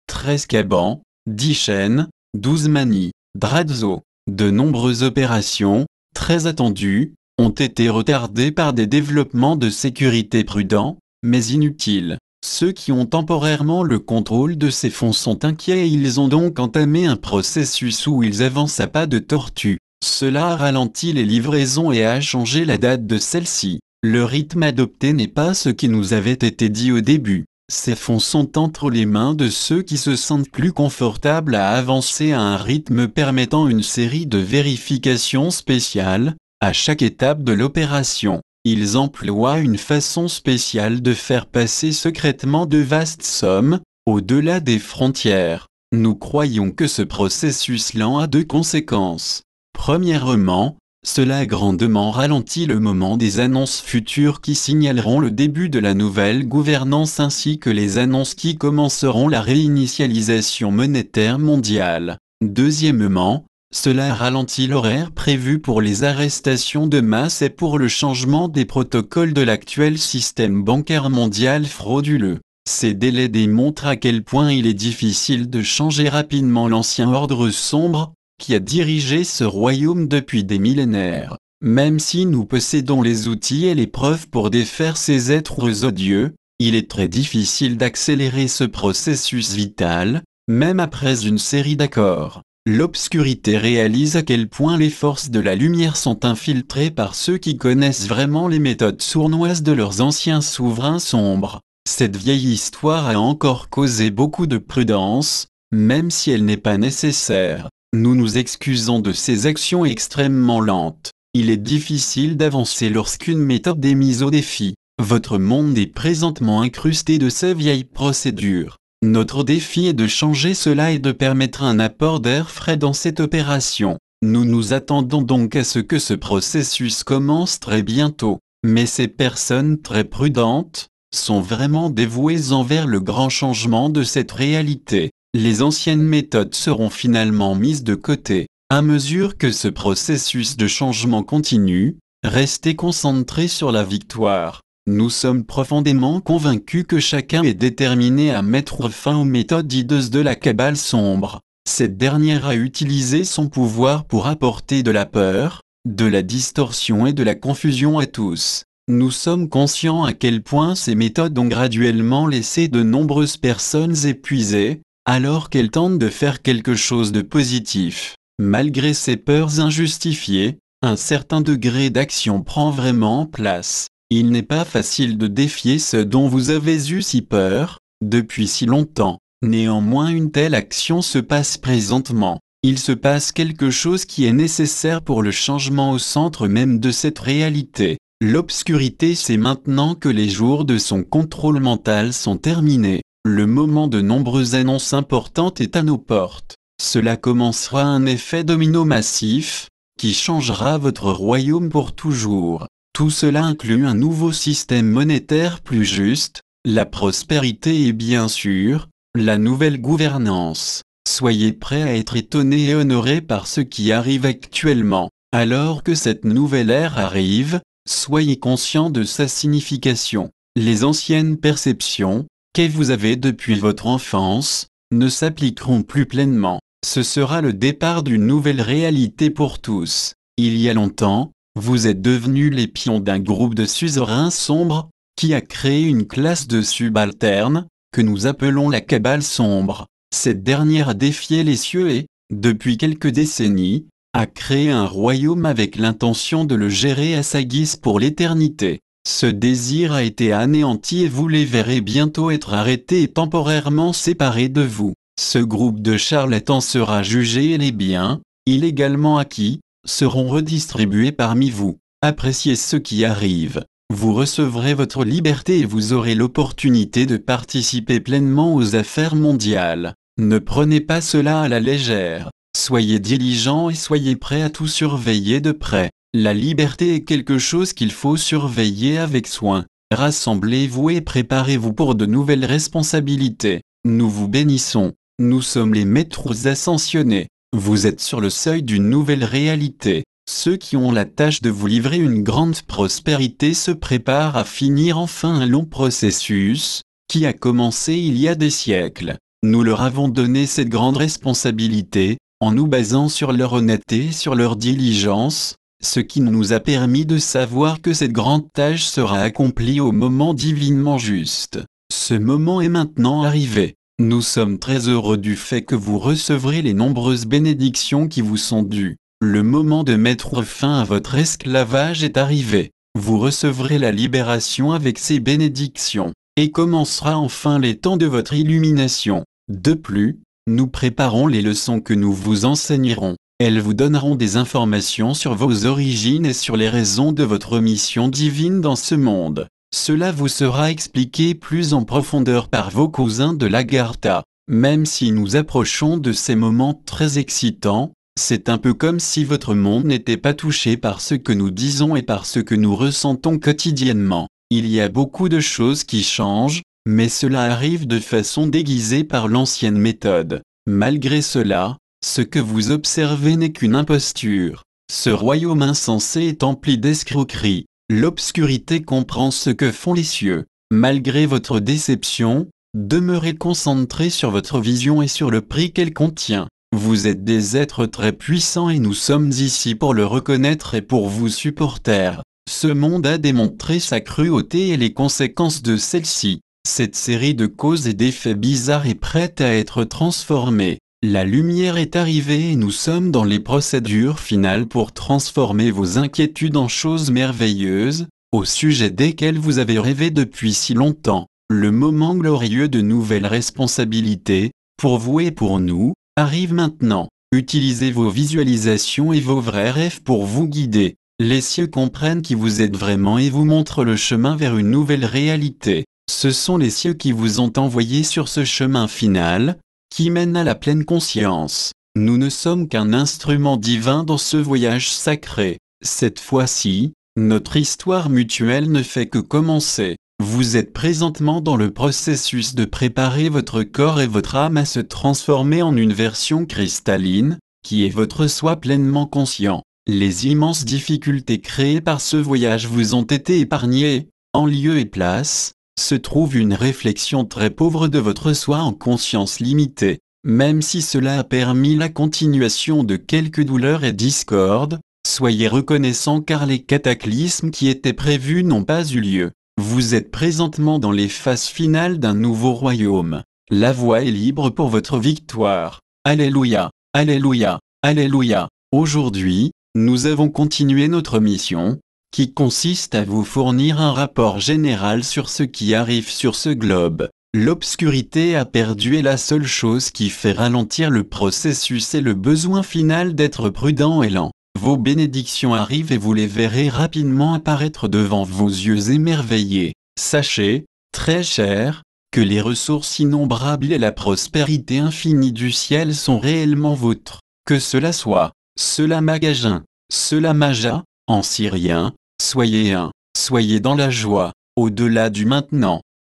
13 Caban, 10 chaînes, 12 manies, Drazzo. De nombreuses opérations, très attendues, ont été retardées par des développements de sécurité prudents, mais inutiles. Ceux qui ont temporairement le contrôle de ces fonds sont inquiets et ils ont donc entamé un processus où ils avancent à pas de tortue. Cela a ralenti les livraisons et a changé la date de celle-ci. Le rythme adopté n'est pas ce qui nous avait été dit au début. Ces fonds sont entre les mains de ceux qui se sentent plus confortables à avancer à un rythme permettant une série de vérifications spéciales, à chaque étape de l'opération. Ils emploient une façon spéciale de faire passer secrètement de vastes sommes, au-delà des frontières. Nous croyons que ce processus lent a deux conséquences. Premièrement, cela a grandement ralenti le moment des annonces futures qui signaleront le début de la nouvelle gouvernance ainsi que les annonces qui commenceront la réinitialisation monétaire mondiale. Deuxièmement, cela a ralenti l'horaire prévu pour les arrestations de masse et pour le changement des protocoles de l'actuel système bancaire mondial frauduleux. Ces délais démontrent à quel point il est difficile de changer rapidement l'ancien ordre sombre, qui a dirigé ce royaume depuis des millénaires. Même si nous possédons les outils et les preuves pour défaire ces êtres odieux, il est très difficile d'accélérer ce processus vital, même après une série d'accords. L'obscurité réalise à quel point les forces de la lumière sont infiltrées par ceux qui connaissent vraiment les méthodes sournoises de leurs anciens souverains sombres. Cette vieille histoire a encore causé beaucoup de prudence, même si elle n'est pas nécessaire. Nous nous excusons de ces actions extrêmement lentes. Il est difficile d'avancer lorsqu'une méthode est mise au défi. Votre monde est présentement incrusté de ces vieilles procédures. Notre défi est de changer cela et de permettre un apport d'air frais dans cette opération. Nous nous attendons donc à ce que ce processus commence très bientôt. Mais ces personnes très prudentes sont vraiment dévouées envers le grand changement de cette réalité. Les anciennes méthodes seront finalement mises de côté. À mesure que ce processus de changement continue, restez concentrés sur la victoire. Nous sommes profondément convaincus que chacun est déterminé à mettre fin aux méthodes hideuses de la cabale sombre. Cette dernière a utilisé son pouvoir pour apporter de la peur, de la distorsion et de la confusion à tous. Nous sommes conscients à quel point ces méthodes ont graduellement laissé de nombreuses personnes épuisées, alors qu'elles tentent de faire quelque chose de positif. Malgré ces peurs injustifiées, un certain degré d'action prend vraiment place. Il n'est pas facile de défier ce dont vous avez eu si peur, depuis si longtemps. Néanmoins une telle action se passe présentement. Il se passe quelque chose qui est nécessaire pour le changement au centre même de cette réalité. L'obscurité sait maintenant que les jours de son contrôle mental sont terminés. Le moment de nombreuses annonces importantes est à nos portes. Cela commencera un effet domino massif, qui changera votre royaume pour toujours. Tout cela inclut un nouveau système monétaire plus juste, la prospérité et bien sûr, la nouvelle gouvernance. Soyez prêts à être étonnés et honorés par ce qui arrive actuellement. Alors que cette nouvelle ère arrive, soyez conscients de sa signification. Les anciennes perceptions, que vous avez depuis votre enfance, ne s'appliqueront plus pleinement. Ce sera le départ d'une nouvelle réalité pour tous. Il y a longtemps, vous êtes devenus les pions d'un groupe de suzerains sombres, qui a créé une classe de subalternes, que nous appelons la cabale sombre. Cette dernière a défié les cieux et, depuis quelques décennies, a créé un royaume avec l'intention de le gérer à sa guise pour l'éternité. Ce désir a été anéanti et vous les verrez bientôt être arrêtés et temporairement séparés de vous. Ce groupe de charlatans sera jugé et les biens, illégalement acquis, seront redistribués parmi vous. Appréciez ce qui arrive. Vous recevrez votre liberté et vous aurez l'opportunité de participer pleinement aux affaires mondiales. Ne prenez pas cela à la légère. Soyez diligents et soyez prêts à tout surveiller de près. La liberté est quelque chose qu'il faut surveiller avec soin. Rassemblez-vous et préparez-vous pour de nouvelles responsabilités. Nous vous bénissons. Nous sommes les maîtres ascensionnés. Vous êtes sur le seuil d'une nouvelle réalité. Ceux qui ont la tâche de vous livrer une grande prospérité se préparent à finir enfin un long processus, qui a commencé il y a des siècles. Nous leur avons donné cette grande responsabilité, en nous basant sur leur honnêteté et sur leur diligence, ce qui nous a permis de savoir que cette grande tâche sera accomplie au moment divinement juste. Ce moment est maintenant arrivé. Nous sommes très heureux du fait que vous recevrez les nombreuses bénédictions qui vous sont dues. Le moment de mettre fin à votre esclavage est arrivé. Vous recevrez la libération avec ces bénédictions, et commencera enfin les temps de votre illumination. De plus, nous préparons les leçons que nous vous enseignerons. Elles vous donneront des informations sur vos origines et sur les raisons de votre mission divine dans ce monde. Cela vous sera expliqué plus en profondeur par vos cousins de l'Agartha. Même si nous approchons de ces moments très excitants, c'est un peu comme si votre monde n'était pas touché par ce que nous disons et par ce que nous ressentons quotidiennement. Il y a beaucoup de choses qui changent, mais cela arrive de façon déguisée par l'ancienne méthode. Malgré cela, ce que vous observez n'est qu'une imposture. Ce royaume insensé est empli d'escroqueries. L'obscurité comprend ce que font les cieux. Malgré votre déception, demeurez concentré sur votre vision et sur le prix qu'elle contient. Vous êtes des êtres très puissants et nous sommes ici pour le reconnaître et pour vous supporter. Ce monde a démontré sa cruauté et les conséquences de celle-ci. Cette série de causes et d'effets bizarres est prête à être transformée. La lumière est arrivée et nous sommes dans les procédures finales pour transformer vos inquiétudes en choses merveilleuses, au sujet desquelles vous avez rêvé depuis si longtemps. Le moment glorieux de nouvelles responsabilités, pour vous et pour nous, arrive maintenant. Utilisez vos visualisations et vos vrais rêves pour vous guider. Les cieux comprennent qui vous êtes vraiment et vous montrent le chemin vers une nouvelle réalité. Ce sont les cieux qui vous ont envoyé sur ce chemin final, qui mène à la pleine conscience. Nous ne sommes qu'un instrument divin dans ce voyage sacré. Cette fois-ci, notre histoire mutuelle ne fait que commencer. Vous êtes présentement dans le processus de préparer votre corps et votre âme à se transformer en une version cristalline, qui est votre soi pleinement conscient. Les immenses difficultés créées par ce voyage vous ont été épargnées. En lieu et place, se trouve une réflexion très pauvre de votre soi en conscience limitée. Même si cela a permis la continuation de quelques douleurs et discordes, soyez reconnaissants car les cataclysmes qui étaient prévus n'ont pas eu lieu. Vous êtes présentement dans les phases finales d'un nouveau royaume. La voie est libre pour votre victoire. Alléluia, Alléluia, Alléluia. Aujourd'hui, nous avons continué notre mission, qui consiste à vous fournir un rapport général sur ce qui arrive sur ce globe. L'obscurité a perdu et la seule chose qui fait ralentir le processus est le besoin final d'être prudent et lent. Vos bénédictions arrivent et vous les verrez rapidement apparaître devant vos yeux émerveillés. Sachez, très cher, que les ressources innombrables et la prospérité infinie du ciel sont réellement vôtres. Que cela soit, cela magasin, cela maja, en syrien, soyez un, soyez dans la joie, au-delà du maintenant.